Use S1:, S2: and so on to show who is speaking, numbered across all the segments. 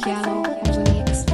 S1: piano remix.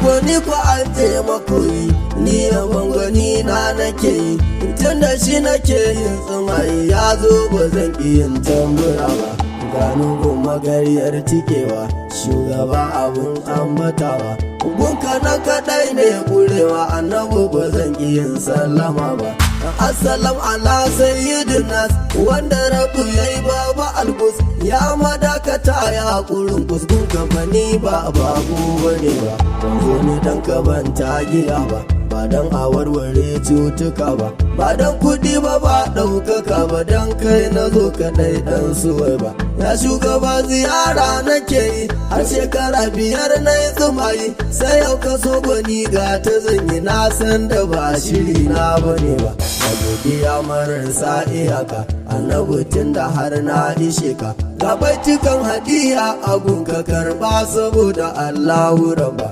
S2: Gwani ko an taimako yi, ni yabon gwani na nake yi, tun da shi nake yin tsumayi ya zo ba zan yin tambura ba. Ganin goma gariyar tikewa, shugaba abun ambatawa, gunka na kaɗai ne ƙurewa, annabu ba zan yin sallama ba. Assalam ala sayyidina wanda rabu yayi baba albus ya madakata ya hakurin kusgun gabani ba babu bane ba zo ne dan ka banta giya ba dan a warware cutuka ba dan kudi ba daukaka ba dan kai na zo kadai dan suwai ba ya shugaba ziyara nake yi har shekara 5 na yi tsumayi sai yau ka so gwani ga ta zanyi na san da ba shiri na bane ba godiya marasa iyaka annabutin da har na ishe ka ga baitukan hadiya agun ka karba saboda Allahu rabba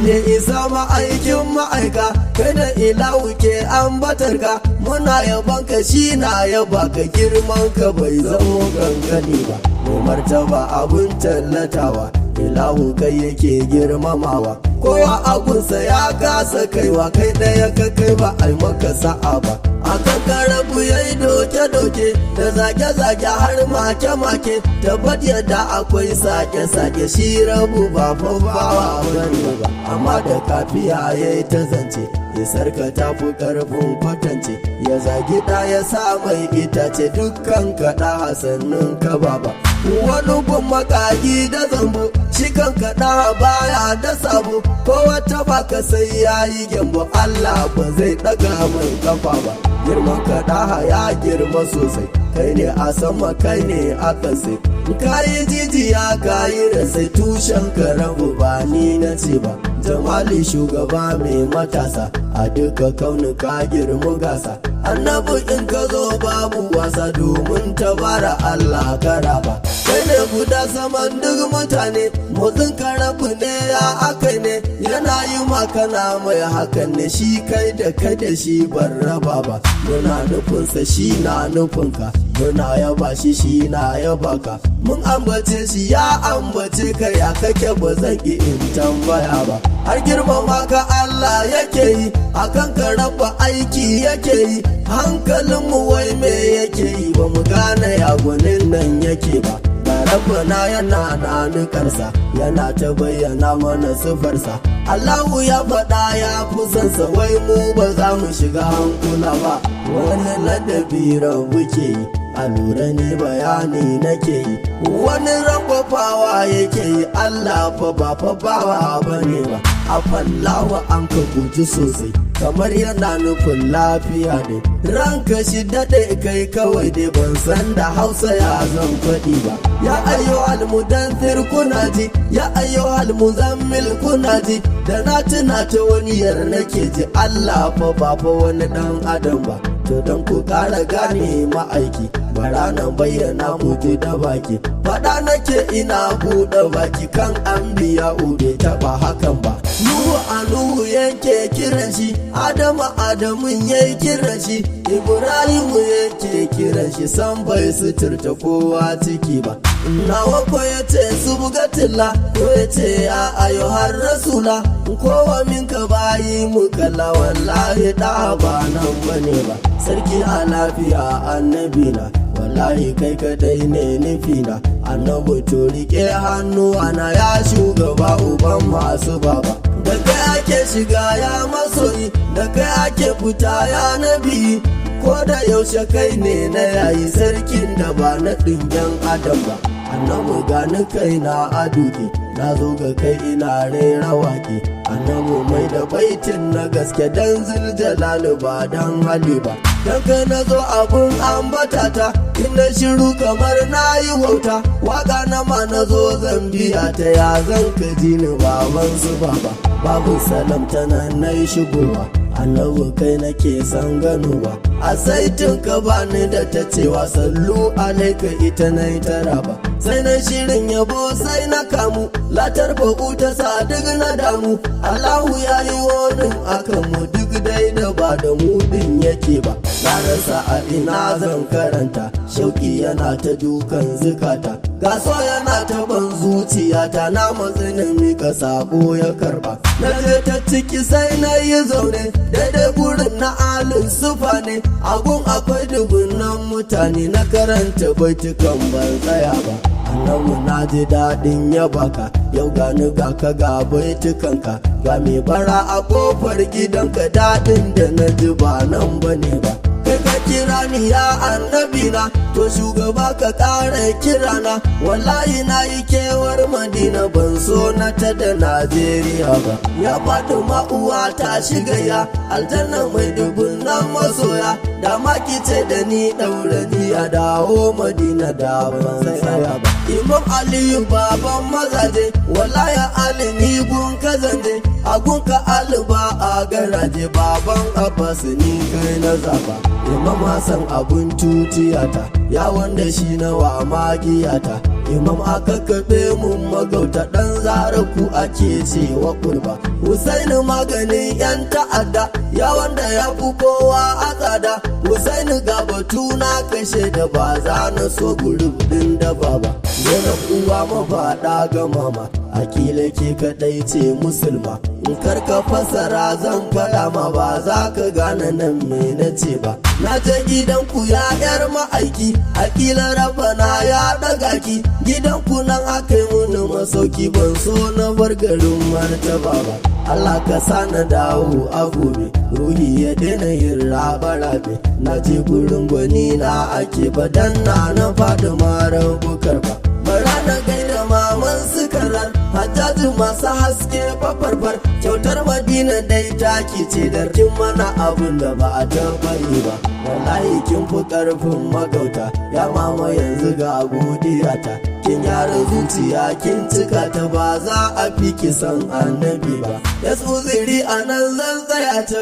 S2: ne isa ma'aikin ma'aika kai da ilahu ke ambatar ka muna yaban ka shi na yaba ka girman ka bai zamo gangani ba mu martaba abun tallatawa ilahu kai yake girmamawa kowa agunsa ya kasa kaiwa kai ɗaya ka kai ba ai maka sa'a ba akan karabu yayi doke-doke da zage-zage har make-make tabbat yadda akwai sake-sake shi rabu ba fafawa bane ba amma da kafiya yayi ta zance isar ka tafi karfin kwatance ya zagi ya sa mai itace dukkan kaɗa hasannin ka baba wani gun makagi da zambo shi kan kaɗa baya da sabo ko wata baka sai yayi gyambo Allah ba zai ɗaga mai kafa ba girman kaɗa ya girma sosai kai ne a sama kai ne a ƙasa kayi jijiya kayi da sai tushen ka rabu ba ni na ce ba jamali shugaba mai matasa a duka kaunuka girmu gasa annabi in ka zo babu wasa domin tabara Allah karaba kai ne guda saman duk mutane motsin karabu ne ya akai ne yana yi makana mai hakan ne shi kai da shi ban raba ba muna nufinsa shi na nufinka muna yaba shi na yaba ka mun ambace shi ya ambace ka ya kake ba zan ki in tambaya ba har girmama ka Allah yake yi akan ka raba aiki yake yi hankalinmu wai me yake yi ba mu gane yagunin nan yake ba Rabbana yana na nukarsa yana ta bayyana mana sifarsa Allahu ya faɗa ya fusansa wai mu ba za mu shiga hankula ba wani ladabi rabu ke yi a lura ne bayani nake yi wani rankwafawa yake yi Allah fa ba fa bawa bane ba a fallawa an ka guji sosai kamar yana nufin lafiya ne ranka shi daɗe kai kawai dai ban san da Hausa ya zan faɗi ba ya ayyo almudanthir kuna ji ya ayyo almuzammil kuna ji da na tuna ta wani yar nake ji Allah fa ba fa wani dan adam ba to don ku ƙara gane ma'aiki bara na bayyana mutu da baki faɗa nake ina buɗe baki kan an biya ube taɓa hakan ba Nuhu a Nuhu yake kiran shi Adamun yayi kiran shi Ibrahimu yake kiran shi san bai suturta kowa ciki ba nawa ko yace su bugatilla ko yace ya ayyuhar rasula kowa minka bayi mu kalla wallahi da ba nan bane ba sarki a lafiya annabi na wallahi kai kadai ne nufina annabi to rike hannu ana ya shugaba uban masu baba da kai ake shiga ya masoyi da kai ake fita ya nabi ko da yaushe kai ne na yayi sarkin da ba na ɗingen adam ba annabi gani kai na aduki na zo ga kai ina rera waki annabi mai da baitin na gaske dan zuljalal ba dan hali ba dan kai na zo abun ambatata ina shiru kamar na yi wauta waka na ma na zo zan biya ta ya zan ka ji ni baban su baba babu salam tana na yi shigowa annabi kai nake san ganowa a saitin ka bani da ta cewa sallu alaika ita na yi tara ba sai na shirin yabo sai na kamu latar baku ta sa duk na damu Allahu ya yi wani akan mu duk dai da ba da mu din yake ba rasa a ina zan karanta, shauki yana ta dukan zukata, gaso yana ta ban zuciyata, na matsinin mika sako ya karba. Na je ta ciki sai na yi zaune, daidai gurin na alin sufa ne, agun akwai dubunan mutane, na karanta baitukan ban tsaya ba. Annabu na ji daɗin yabaka, yau gani ga ka ga baitukanka, ga mai bara a ƙofar gidanka, daɗin da na ji ba nan bane ba. Kai ka kira ni ya annabi na, to shugaba ka ƙara kirana, wallahi na yi kewar Madina, ban so na ta da Najeriya ba. Ya faɗi ma'uwa ta shiga ya aljanna mai dubunan masoya, da maki ce da ni ɗaurani a dawo Madina da ban tsaya ba. Imam Aliyu baban mazaje, wallahi Ali ni gun kazanje, a gunka Ali ba a garaje, baban Abbas ni kai na zaba. Imam Hassan abun tutiyata, ya wanda shi na wa magiyata, Imam aka kaɓe mun magauta, ɗan zaraku ake cewa kurba. Husaini maganin yan ta'adda, ya wanda ya fi kowa a tsada, Husaini ga batu na kashe da ba za na so gurub ɗin da baba. Yana uwa mafaɗa ga mama, akila ke kaɗai ce musulma, in karka fasara zan faɗa ma ba za ka gane nan me na ce ba. Na je gidanku ya yar ma'aiki, akila rabana ya ɗaga ki, gidanku nan aka yi muni masauki, ban so na bar garin martaba ba. Allah ka sa na dawo a gobe, ruhi ya daina yin rabe-rabe, na je gurin gwani na ake badan na faɗi marar bukar ba. Bara na gaida maman sukarar, hajjaji masu haske fafarfar, kyautar Madina dai taki ce da kin mana abin da ba a taɓa yi ba. Wallahi kin fi ƙarfin magauta, ya mama yanzu ga godiyata, kin gyara zuciya kin cika ta, ba za a fi kisan annabi ba. Yas uziri a nan zan tsaya ta,